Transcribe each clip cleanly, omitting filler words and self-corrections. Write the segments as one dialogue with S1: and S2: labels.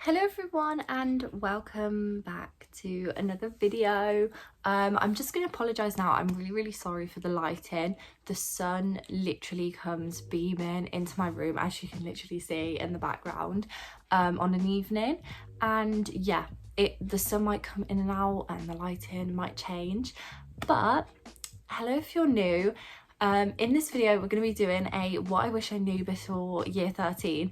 S1: Hello everyone and welcome back to another video. I'm just going to apologise now. I'm really sorry for the lighting. The sun literally comes beaming into my room, as you can literally see in the background, on an evening, and yeah, the sun might come in and out and the lighting might change. But hello if you're new. In this video we're going to be doing a what I wish I knew before year 13.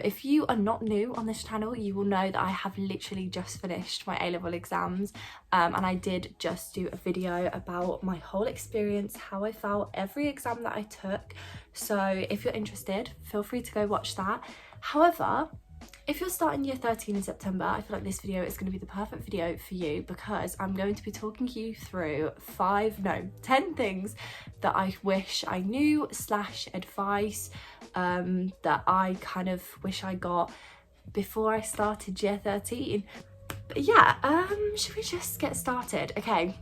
S1: If you are not new on this channel, you will know that I have literally just finished my A-level exams, and I did just do a video about my whole experience, how I felt every exam that I took. So if you're interested, feel free to go watch that. However, if you're starting year 13 in September, I feel like this video is going to be the perfect video for you, because I'm going to be talking you through 10 things that I wish I knew / advice that I kind of wish I got before I started year 13. But yeah, should we just get started? Okay,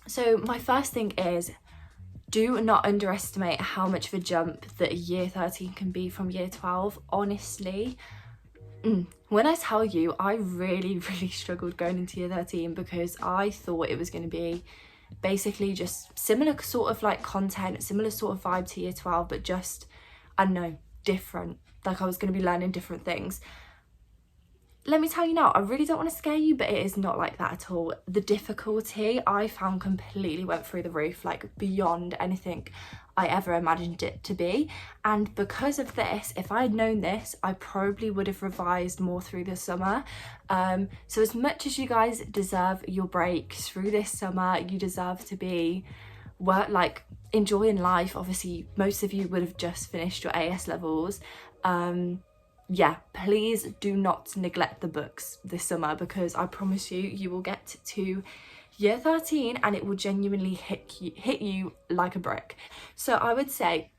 S1: so my first thing is, do not underestimate how much of a jump that year 13 can be from year 12. Honestly, when I tell you, I really struggled going into year 13 because I thought it was going to be basically just similar sort of like content, similar sort of vibe to year 12, but just, I don't know, different. Like I was going to be learning different things. Let me tell you now, I really don't want to scare you, but it is not like that at all. The difficulty I found completely went through the roof, like beyond anything I ever imagined it to be. And because of this, if I had known this, I probably would have revised more through the summer. So as much as you guys deserve your break through this summer, you deserve to be enjoying life. Obviously, most of you would have just finished your AS levels. Yeah, please do not neglect the books this summer, because I promise you, you will get to year 13 and it will genuinely hit you like a brick. So I would say,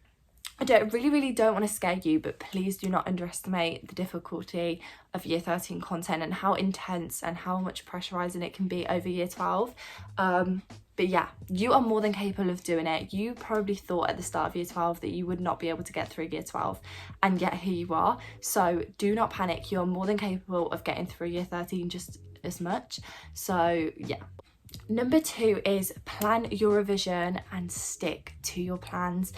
S1: I really don't want to scare you, but please do not underestimate the difficulty of year 13 content and how intense and how much pressurizing it can be over year 12. But yeah, you are more than capable of doing it. You probably thought at the start of year 12 that you would not be able to get through year 12, and yet here you are. So do not panic. You're more than capable of getting through year 13 just as much. So yeah. Number 2 is plan your revision and stick to your plans.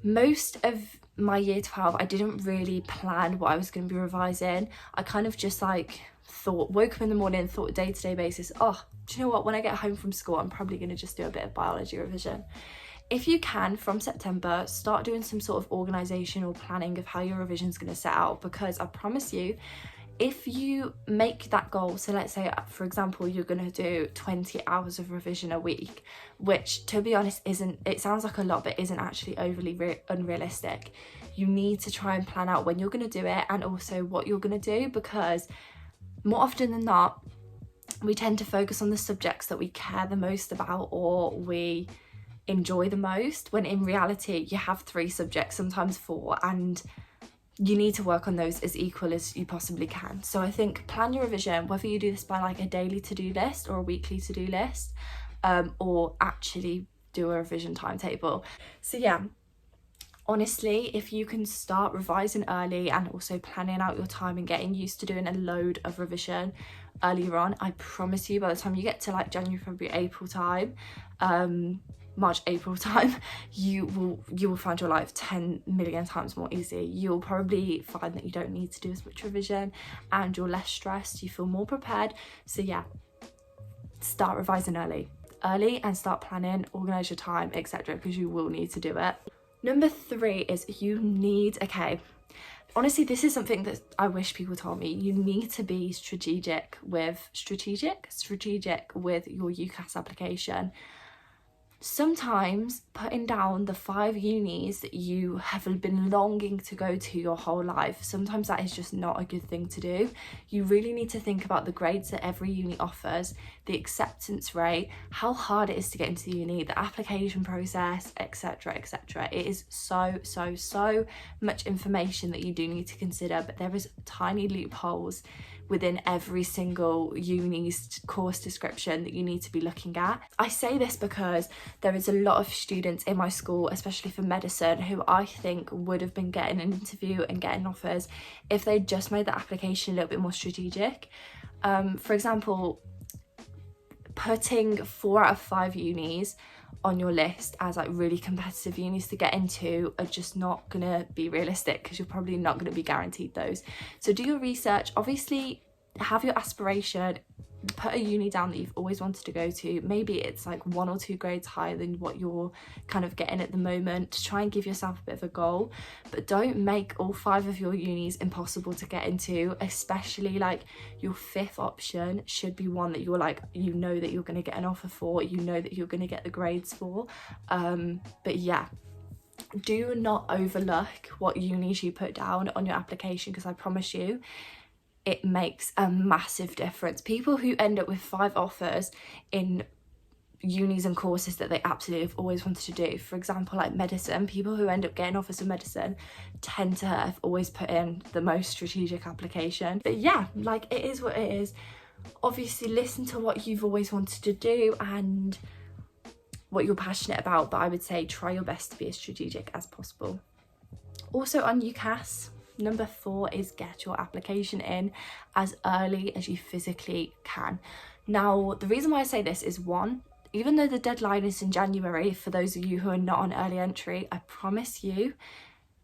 S1: Most of my year 12, I didn't really plan what I was going to be revising. I kind of just woke up in the morning, thought day-to-day basis, oh, do you know what, when I get home from school, I'm probably going to just do a bit of biology revision. If you can, from September, start doing some sort of organisation or planning of how your revision is going to set out, because I promise you, if you make that goal, so let's say, for example, you're going to do 20 hours of revision a week, which, to be honest, it sounds like a lot, but isn't actually overly unrealistic. You need to try and plan out when you're going to do it and also what you're going to do, because more often than not, we tend to focus on the subjects that we care the most about or we enjoy the most, when in reality, you have 3 subjects, sometimes 4, and you need to work on those as equal as you possibly can. So I think plan your revision, whether you do this by like a daily to-do list or a weekly to-do list, or actually do a revision timetable. So yeah, honestly, if you can start revising early and also planning out your time and getting used to doing a load of revision earlier on, I promise you, by the time you get to like January, February, April time, March, April time, you will find your life 10 million times more easy. You'll probably find that you don't need to do as much revision and you're less stressed, you feel more prepared. So yeah, start revising early and start planning, organize your time, etc., because you will need to do it. Number 3 is honestly, this is something that I wish people told me. You need to be strategic with your UCAS application. Sometimes putting down the 5 unis that you have been longing to go to your whole life, sometimes that is just not a good thing to do. You really need to think about the grades that every uni offers, the acceptance rate, how hard it is to get into the uni, the application process, etc. It is so much information that you do need to consider, but there is tiny loopholes within every single uni's course description that you need to be looking at. I say this because There is a lot of students in my school, especially for medicine, who I think would have been getting an interview and getting offers if they just made the application a little bit more strategic. For example, putting 4 out of 5 unis on your list as like really competitive unis to get into are just not gonna be realistic, because you're probably not going to be guaranteed those. So do your research, obviously have your aspiration, put a uni down that you've always wanted to go to. Maybe it's like 1 or 2 grades higher than what you're kind of getting at the moment, to try and give yourself a bit of a goal. But don't make all 5 of your unis impossible to get into, especially like your 5th option should be one that you're like, you know that you're going to get an offer for, you know that you're going to get the grades for. But yeah, do not overlook what unis you put down on your application, because I promise you it makes a massive difference. People who end up with 5 offers in unis and courses that they absolutely have always wanted to do, for example like medicine, people who end up getting offers for medicine tend to have always put in the most strategic application. But yeah, like, it is what it is. Obviously listen to what you've always wanted to do and what you're passionate about, but I would say try your best to be as strategic as possible. Also on UCAS, number 4 is get your application in as early as you physically can. Now, the reason why I say this is, 1, even though the deadline is in January, for those of you who are not on early entry, I promise you,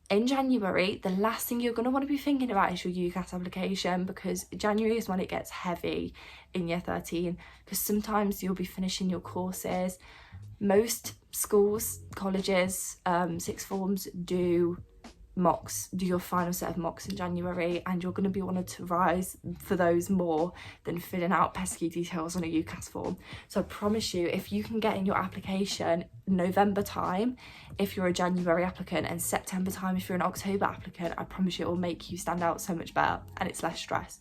S1: in January, the last thing you're going to want to be thinking about is your UCAS application, because January is when it gets heavy in year 13, because sometimes you'll be finishing your courses. Most schools, colleges, sixth forms do mocks, do your final set of mocks in January, and you're going to be wanting to rise for those more than filling out pesky details on a UCAS form. So I promise you, if you can get in your application November time if you're a January applicant, and September time if you're an October applicant, I promise you it will make you stand out so much better, and it's less stress.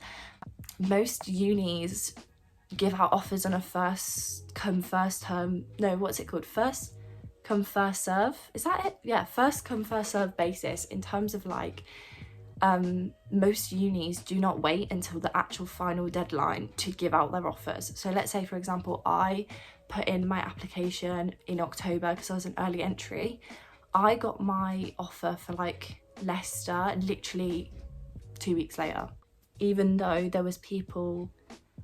S1: Most unis give out offers on a first come first term, no, what's it called, first come first serve, is that it? Yeah, first come first serve basis, in terms of like most unis do not wait until the actual final deadline to give out their offers. So let's say, for example, I put in my application in October because I was an early entry. I got my offer for like Leicester literally 2 weeks later, even though there was people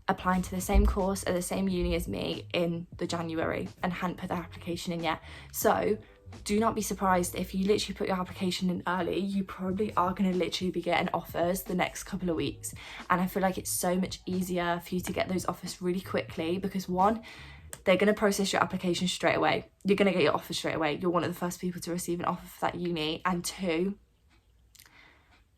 S1: applying to the same course at the same uni as me in the January and hadn't put their application in yet. So do not be surprised if you literally put your application in early. You probably are going to literally be getting offers the next couple of weeks, and I feel like it's so much easier for you to get those offers really quickly, because 1, they're going to process your application straight away, you're going to get your offer straight away, you're one of the first people to receive an offer for that uni, and 2,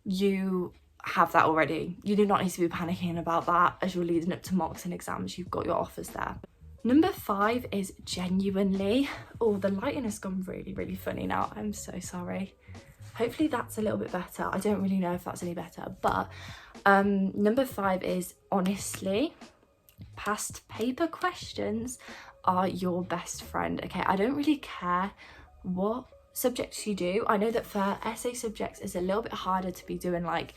S1: you have that already. You do not need to be panicking about that as you're leading up to mocks and exams. You've got your offers there. Number 5 is genuinely, oh, the lighting has gone really funny now, I'm so sorry. Hopefully that's a little bit better. I don't really know if that's any better, but number 5 is, honestly, past paper questions are your best friend. Okay, I don't really care what subjects you do. I know that for essay subjects it's a little bit harder to be doing like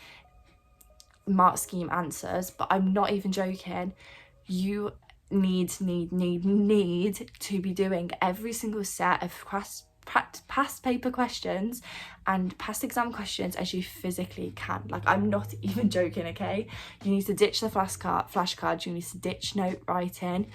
S1: mark scheme answers, but I'm not even joking. You need to be doing every single set of past paper questions and past exam questions as you physically can. Like, I'm not even joking, okay? You need to ditch the flashcards, you need to ditch note writing,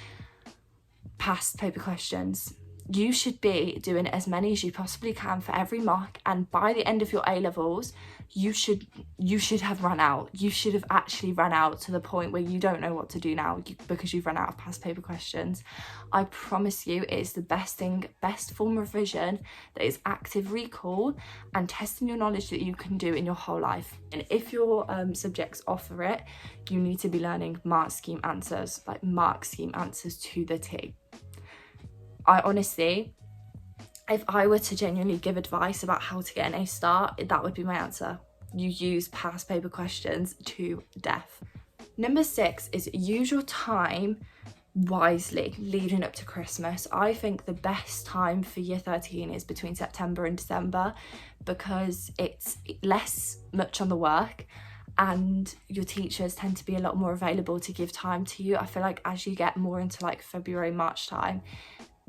S1: past paper questions. You should be doing as many as you possibly can for every mock, and by the end of your A-levels you should have run out. You should have actually run out to the point where you don't know what to do now because you've run out of past paper questions. I promise you, it is the best form of revision, that is active recall and testing your knowledge that you can do in your whole life. And if your subjects offer it, you need to be learning mark scheme answers, like mark scheme answers to the T. I honestly, if I were to genuinely give advice about how to get an A star, that would be my answer. You use past paper questions to death. Number 6 is use your time wisely leading up to Christmas. I think the best time for year 13 is between September and December, because it's less much on the work and your teachers tend to be a lot more available to give time to you. I feel like as you get more into like February, March time,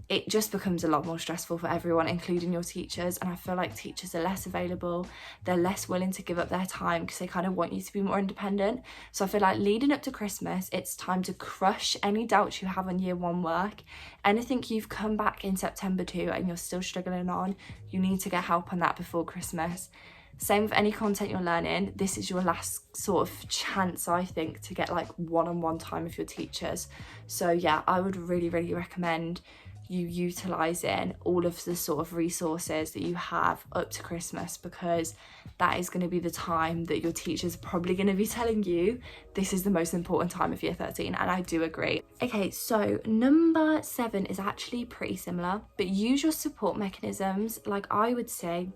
S1: it just becomes a lot more stressful for everyone, including your teachers. And I feel like teachers are less available, they're less willing to give up their time because they kind of want you to be more independent. So I feel like leading up to Christmas, it's time to crush any doubts you have on year one work. Anything you've come back in September to and you're still struggling on, you need to get help on that before Christmas. Same with any content you're learning. This is your last sort of chance, I think, to get like one-on-one time with your teachers. So yeah, I would really recommend you utilising all of the sort of resources that you have up to Christmas, because that is going to be the time that your teachers are probably going to be telling you this is the most important time of year 13, and I do agree. Okay, so number 7 is actually pretty similar, but use your support mechanisms. Like I would say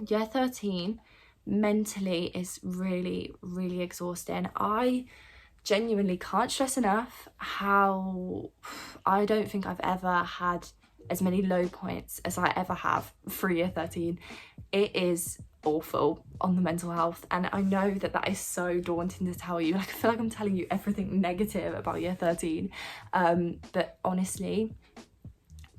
S1: year 13 mentally is really exhausting. I genuinely can't stress enough how I don't think I've ever had as many low points as I ever have for year 13. It is awful on the mental health, and I know that that is so daunting to tell you. Like, I feel like I'm telling you everything negative about year 13, but honestly,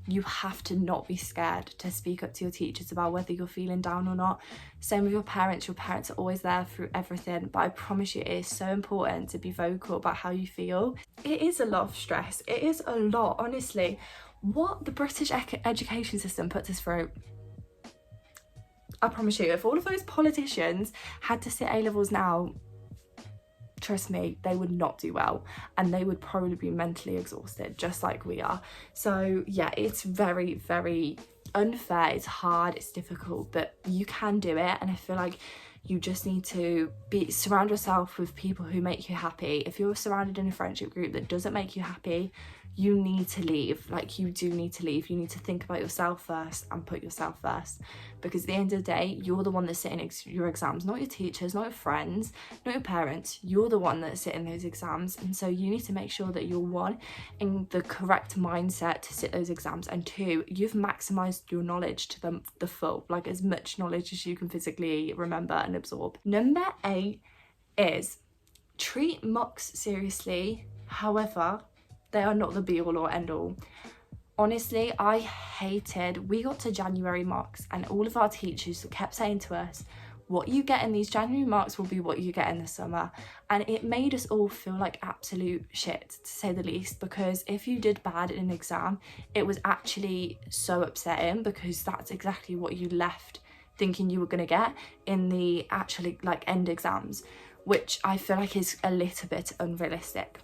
S1: you have to not be scared to speak up to your teachers about whether you're feeling down or not. Same with your parents are always there through everything, but I promise you it is so important to be vocal about how you feel. It is a lot of stress, it is a lot, honestly. What the British education system puts us through, I promise you, if all of those politicians had to sit A-levels now, trust me, they would not do well, and they would probably be mentally exhausted just like we are. So yeah, it's very unfair, it's hard, it's difficult, but you can do it. And I feel like you just need to surround yourself with people who make you happy. If you're surrounded in a friendship group that doesn't make you happy, you need to leave. Like, you do need to leave. You need to think about yourself first and put yourself first, because at the end of the day, you're the one that's sitting your exams, not your teachers, not your friends, not your parents. You're the one that's sitting those exams, and so you need to make sure that you're, one, in the correct mindset to sit those exams, and two, you've maximized your knowledge to the full, like as much knowledge as you can physically remember and absorb. Number 8 is treat mocks seriously. However, they are not the be all or end all. Honestly, we got to January mocks and all of our teachers kept saying to us, what you get in these January marks will be what you get in the summer. And it made us all feel like absolute shit, to say the least, because if you did bad in an exam, it was actually so upsetting, because that's exactly what you left thinking you were going to get in the actually like end exams, which I feel like is a little bit unrealistic.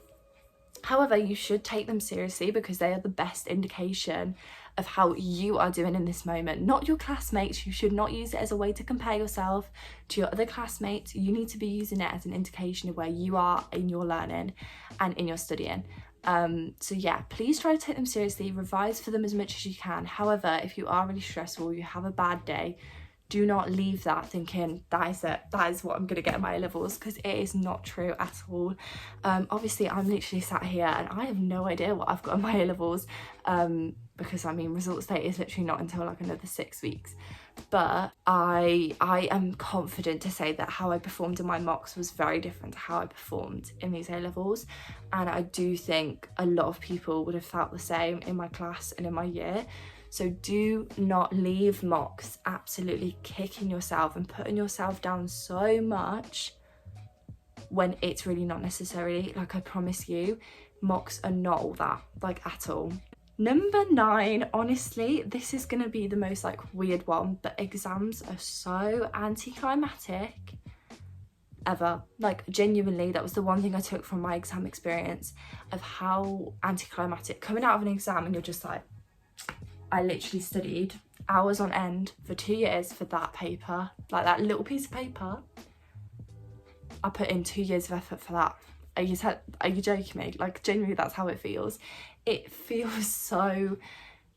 S1: However, you should take them seriously, because they are the best indication of how you are doing in this moment, not your classmates. You should not use it as a way to compare yourself to your other classmates. You need to be using it as an indication of where you are in your learning and in your studying. So yeah, please try to take them seriously, revise for them as much as you can. However, if you are really stressful, you have a bad day, do not leave that thinking that is it, that is what I'm going to get at my A-levels, because it is not true at all. Obviously, I'm literally sat here and I have no idea what I've got at my A-levels, because I mean, results day is literally not until like another 6 weeks. But I am confident to say that how I performed in my mocks was very different to how I performed in these A-levels, and I do think a lot of people would have felt the same in my class and in my year. So do not leave mocks absolutely kicking yourself and putting yourself down so much when it's really not necessary. Like, I promise you, mocks are not all that, like, at all. Number 9, honestly, this is going to be the most like weird one, but exams are so anticlimactic ever. Like, genuinely, that was the one thing I took from my exam experience, of how anticlimactic. Coming out of an exam and you're just like, I literally studied hours on end for 2 years for that paper, like that little piece of paper. I put in 2 years of effort for that. Are you joking me? Like, genuinely, that's how it feels. It feels so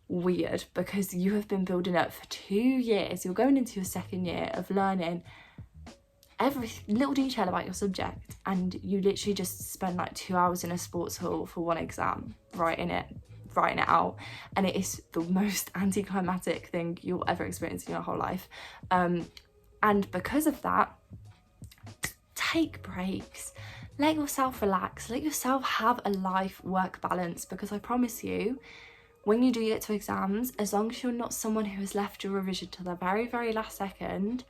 S1: weird, because you have been building up for 2 years. You're going into your second year of learning every little detail about your subject, and you literally just spend like 2 hours in a sports hall for one exam, writing it out, and it is the most anticlimactic thing you'll ever experience in your whole life. And because of that, take breaks, let yourself relax, let yourself have a life-work balance, because I promise you, when you do get to exams, as long as you're not someone who has left your revision to the very, very last second,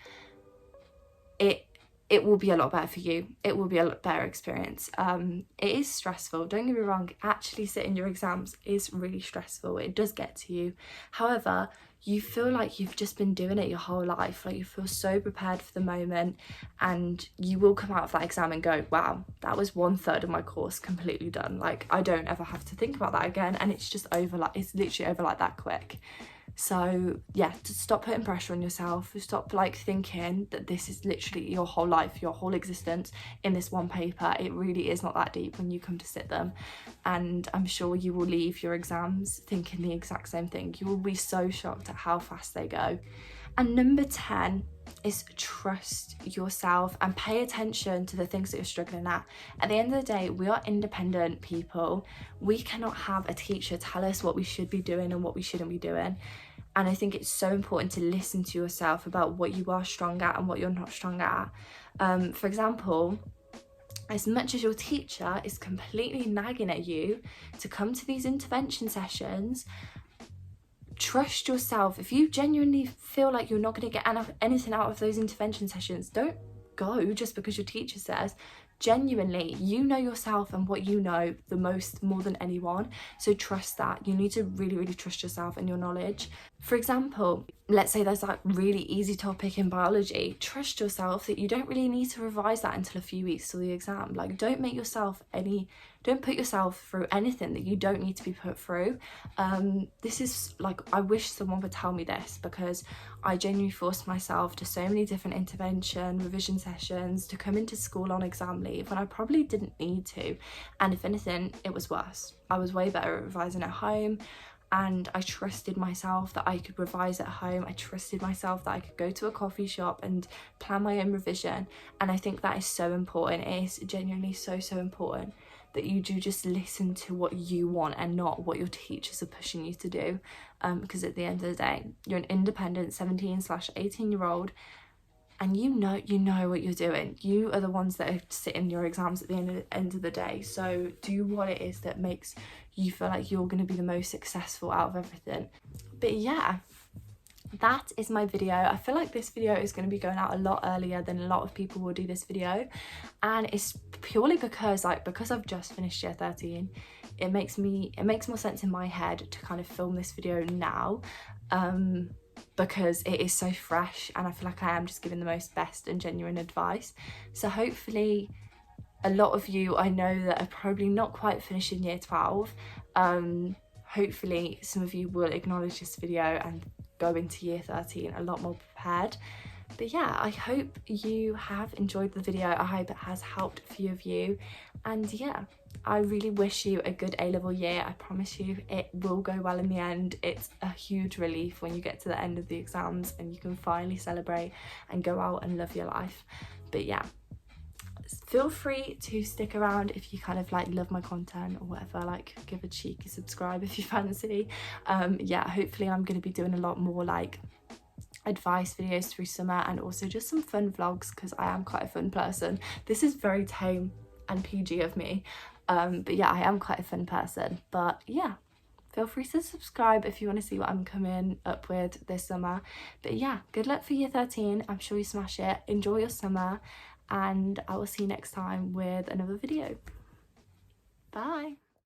S1: it will be a lot better for you. It will be a lot better experience. It is stressful, don't get me wrong. Actually sitting your exams is really stressful. It does get to you. However, you feel like you've just been doing it your whole life. Like, you feel so prepared for the moment, and you will come out of that exam and go, wow, that was 1/3 of my course completely done. Like, I don't ever have to think about that again, and it's just over, like, it's literally over like that quick. So yeah, to stop putting pressure on yourself, stop like thinking that this is literally your whole life, your whole existence in this one paper. It really is not that deep when you come to sit them, and I'm sure you will leave your exams thinking the exact same thing. You will be so shocked at how fast they go. And number 10 is trust yourself and pay attention to the things that you're struggling at. At the end of the day, we are independent people. We cannot have a teacher tell us what we should be doing and what we shouldn't be doing. And I think it's so important to listen to yourself about what you are strong at and what you're not strong at. For example, as much as your teacher is completely nagging at you to come to these intervention sessions, trust yourself. If you genuinely feel like you're not going to get anything out of those intervention sessions, don't go just because your teacher says. Genuinely, you know yourself and what you know the most, more than anyone. So trust that. You need to really, really trust yourself and your knowledge. For example, let's say there's that really easy topic in biology. Trust yourself that you don't really need to revise that until a few weeks till the exam. Like, don't put yourself through anything that you don't need to be put through. This is like, I wish someone would tell me this, because I genuinely forced myself to so many different intervention, revision sessions to come into school on exam leave when I probably didn't need to. And if anything, it was worse. I was way better at revising at home, and I trusted myself that I could revise at home. I trusted myself that I could go to a coffee shop and plan my own revision. And I think that is so important. It is genuinely so important that you do just listen to what you want and not what your teachers are pushing you to do, because at the end of the day, you're an independent 17/18-year-old, and you know what you're doing. You are the ones that are sitting your exams at the end of the day. So do what it is that makes you feel like you're going to be the most successful out of everything. But yeah, that is my video. I feel like this video is going to be going out a lot earlier than a lot of people will do this video, and it's purely because I've just finished year 13. It makes more sense in my head to kind of film this video now, because it is so fresh, and I feel like I am just giving the most best and genuine advice. So hopefully a lot of you I know that are probably not quite finishing year 12, hopefully some of you will acknowledge this video and go into year 13 a lot more prepared. But yeah, I hope you have enjoyed the video. I hope it has helped a few of you, and yeah, I really wish you a good A-level year. I promise you it will go well in the end. It's a huge relief when you get to the end of the exams and you can finally celebrate and go out and live your life. But yeah, feel free to stick around if you kind of like love my content or whatever. Like, give a cheeky subscribe if you fancy. Yeah, hopefully I'm going to be doing a lot more like advice videos through summer, and also just some fun vlogs, because I am quite a fun person. This is very tame and PG of me, but yeah, I am quite a fun person. But yeah, feel free to subscribe if you want to see what I'm coming up with this summer. But yeah, good luck for year 13. I'm sure you smash it. Enjoy your summer, and I will see you next time with another video. Bye.